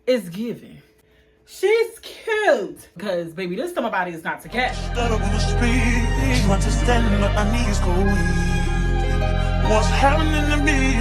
It's giving. She's cute. Because, baby, this summer body is not to catch. Understanding what I need is cool. What's happening to me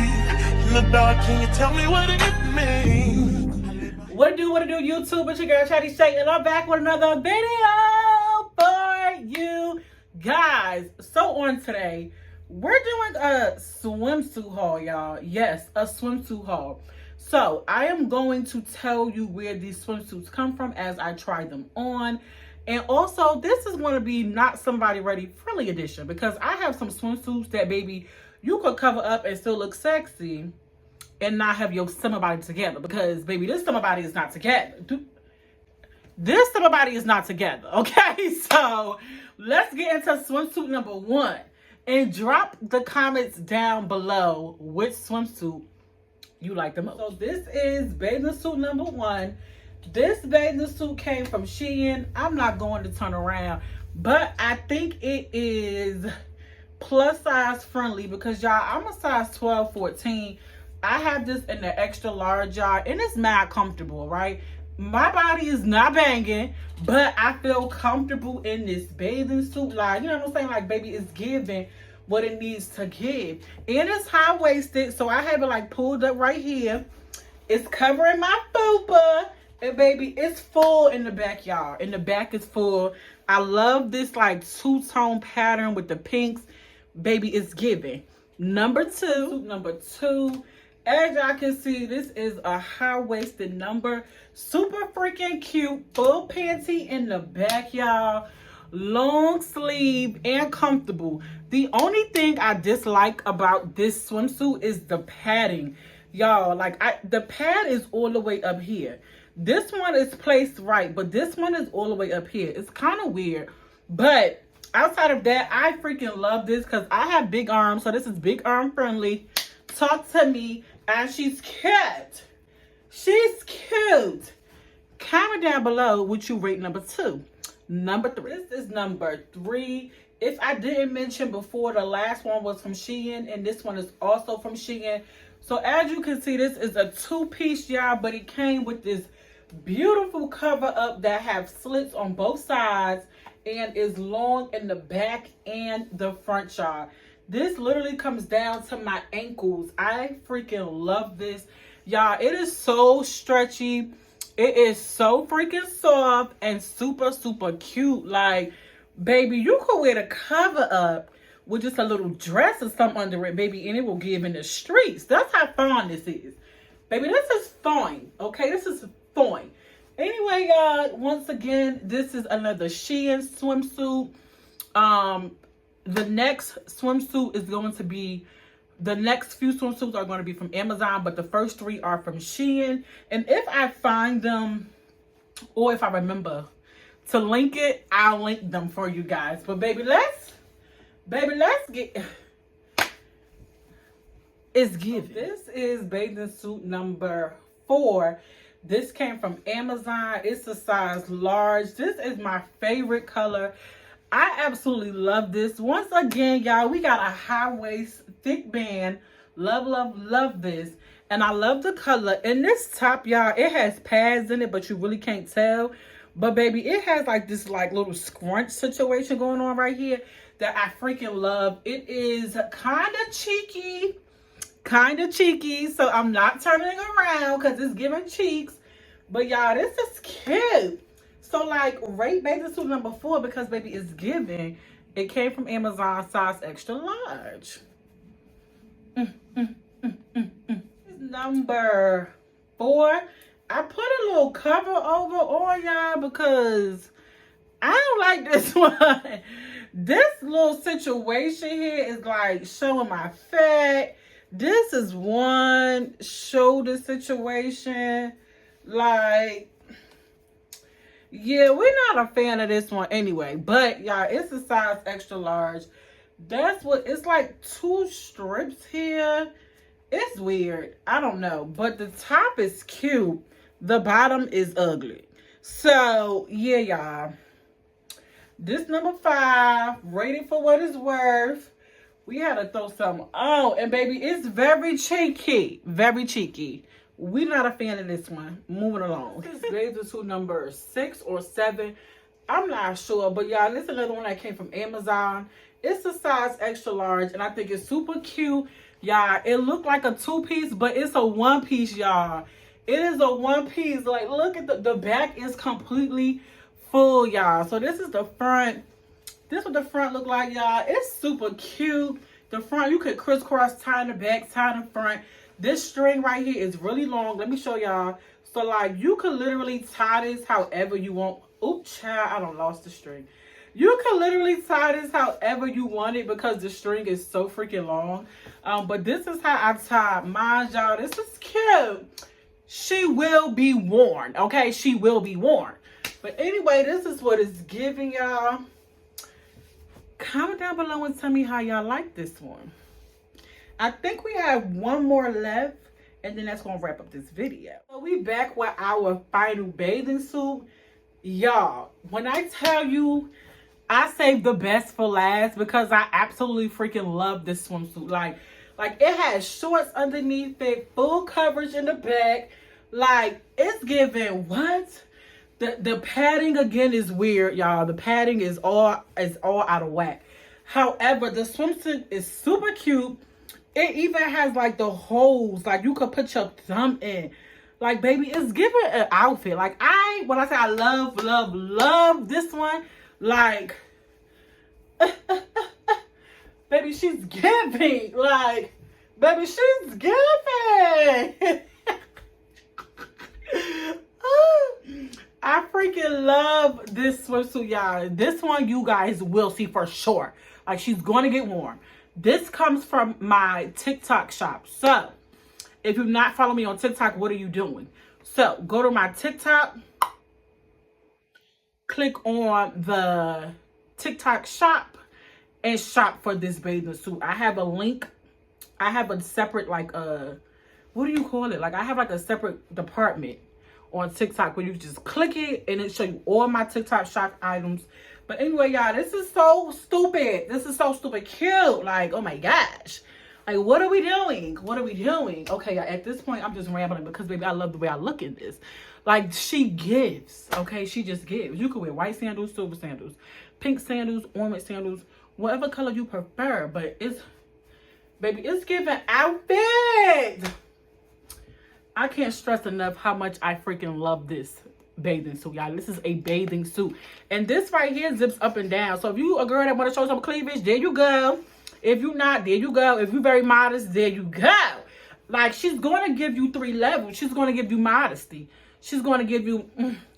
in the dark? Can you tell me what it means? What it do, YouTube? It's your girl, Chatty Shay, and I'm back with another video for you guys. So on today, we're doing a swimsuit haul, y'all. Yes, a swimsuit haul. So I am going to tell you where these swimsuits come from as I try them on. And also, this is going to be not somebody ready friendly edition because I have some swimsuits that, baby, you could cover up and still look sexy and not have your summer body together. Because, baby, this summer body is not together. This summer body is not together, okay? So, let's get into swimsuit number one. And drop the comments down below which swimsuit you like the most. So, this is bathing suit number one. This bathing suit came from Shein. I'm not going to turn around, but I think it is plus size friendly because, y'all, I'm a size 12, 14. I have this in the extra large, y'all, and it's mad comfortable, right? My body is not banging, but I feel comfortable in this bathing suit. Like, you know what I'm saying? Like, baby, it's giving what it needs to give. And it's high-waisted, so I have it, like, pulled up right here. It's covering my fupa. And, baby, it's full in the back, y'all. In the back is full. I love this, like, two-tone pattern with the pinks. Baby, it's giving. Number two. As y'all can see, this is a high-waisted number. Super freaking cute. Full panty in the back, y'all. Long sleeve and comfortable. The only thing I dislike about this swimsuit is the padding. Y'all, like, the pad is all the way up here. This one is placed right, but this one is all the way up here. It's kind of weird. But outside of that, I freaking love this because I have big arms. So this is big arm friendly. Talk to me. And she's cute. She's cute. Comment down below what you rate number two. Number three. This is number three. If I didn't mention before, the last one was from Shein. And this one is also from Shein. So as you can see, this is a two-piece, y'all. But it came with this beautiful cover up that have slits on both sides. And is long in the back and the front, y'all. This literally comes down to my ankles. I freaking love this. Y'all, it is so stretchy. It is so freaking soft and super, super cute. Like, baby, you could wear the cover up with just a little dress or something under it, baby, and it will give in the streets. That's how fun this is. Baby, this is fine, okay? This is fine. Anyway, y'all, once again, this is another Shein swimsuit. The next swimsuit is going to be, the next few swimsuits are going to be from Amazon, but the first three are from Shein. And if I find them, or if I remember to link it, I'll link them for you guys. But baby, let's get, it's giving. This is bathing suit number 4. This came from Amazon. It's a size large. This is my favorite color. I absolutely love this. Once again, y'all, we got a high waist, thick band. Love, love, love this. And I love the color. And this top, y'all, it has pads in it, but you really can't tell. But, baby, it has, like, this, like, little scrunch situation going on right here that I freaking love. It is kind of cheeky. So, I'm not turning around because it's giving cheeks. But, y'all, this is cute. So, like, rate bathing suit number 4 because, baby, it's giving. It came from Amazon, size extra large. Number 4. I put a little cover over on y'all because I don't like this one. This little situation here is, like, showing my fat. This is one shoulder situation. Like, yeah, we're not a fan of this one anyway. But, y'all, it's a size extra large. That's what, it's like 2 strips here. It's weird. I don't know. But the top is cute. The bottom is ugly. So, yeah, y'all. This number 5, rated for what it's worth. We had to throw some on. And baby, it's very cheeky. Very cheeky. We not a fan of this one. Moving along. This is bathing suit number 6 or 7. I'm not sure. But y'all, this is another one that came from Amazon. It's a size extra large. And I think it's super cute. Y'all, it looked like a 2-piece, but it's a 1-piece, y'all. It is a 1-piece. Like, look at the back is completely full, y'all. So this is the front. This is what the front look like, y'all. It's super cute. The front, you could crisscross, tie in the back, tie in the front. This string right here is really long. Let me show y'all. So, like, you could literally tie this however you want. Oops, child, I done lost the string. You could literally tie this however you want it because the string is so freaking long. But this is how I tie mine, y'all. This is cute. She will be worn, okay? She will be worn. But anyway, this is what it's giving, y'all. Comment down below and tell me how y'all like this one. I think we have one more left, and then that's gonna wrap up this video. So we back with our final bathing suit. Y'all, when I tell you I saved the best for last because I absolutely freaking love this swimsuit. Like it has shorts underneath it, full coverage in the back. Like, it's giving what? The padding again is weird, y'all. The padding is all out of whack. However, the swimsuit is super cute. It even has like the holes, like you could put your thumb in. Like, baby, it's giving an outfit. Like, when I say I love this one, like, baby, she's giving. Like, baby, she's giving. I freaking love this swimsuit, y'all. This one you guys will see for sure. Like, she's going to get worn. This comes from my TikTok shop. So, if you're not following me on TikTok, what are you doing? So, go to my TikTok. Click on the TikTok shop and shop for this bathing suit. I have a link. I have a separate, like, what do you call it? Like, I have, like, a separate department on TikTok where you just click it and it show you all my TikTok shop items. But anyway, y'all, this is so stupid. This is so stupid cute. Like, oh my gosh. Like, what are we doing? What are we doing? Okay, y'all, at this point, I'm just rambling because, baby, I love the way I look in this. Like, she gives, okay? She just gives. You could wear white sandals, silver sandals, pink sandals, orange sandals, whatever color you prefer. But it's, baby, it's giving outfit. I can't stress enough how much I freaking love this bathing suit, y'all. This is a bathing suit. And this right here zips up and down. So if you a girl that want to show some cleavage, there you go. If you not, there you go. If you very modest, there you go. Like, she's going to give you 3 levels. She's going to give you modesty. She's going to give you,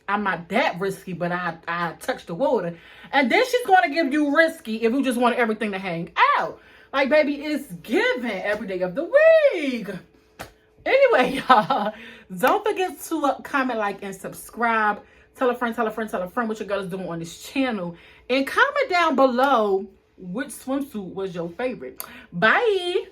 I'm not that risky, but I touch the water. And then she's going to give you risky if you just want everything to hang out. Like, baby, it's giving every day of the week. Anyway, y'all, don't forget to comment, like, and subscribe. Tell a friend, tell a friend, tell a friend what your girl is doing on this channel. And comment down below which swimsuit was your favorite. Bye.